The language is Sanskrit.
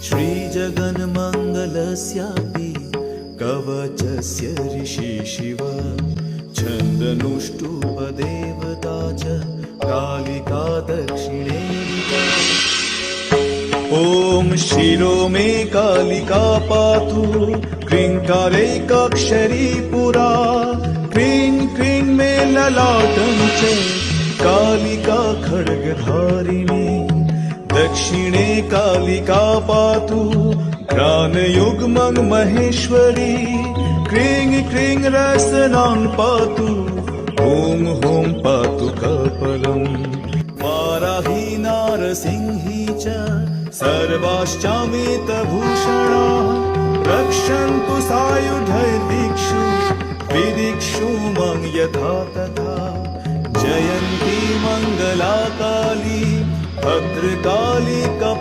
श्रीजगन्मङ्गलस्यापि कवचस्य ऋषि शिव छन्दनुष्टुपदेवता च कालिका दक्षिणेरिता। ॐ शिरो मे कालिका पातु क्रीङ्कारैकाक्षरी पुरा। क्रीं क्रीं मे ललाटं च कालिका खड्गधारिणी। दक्षिणे कालिका पातु घ्राणयुग्मं महेश्वरी। क्रीं क्रीं रसनां पातु ॐ ॐ पातु कपालम्। वाराही नारसिंही च सर्वाश्चामितभूषणाः। रक्षन्तु सायुधैर्दिक्षु विदिक्षु मं यथा तथा। जयन्ती मङ्गला काली भद्रकाली कपालिनी।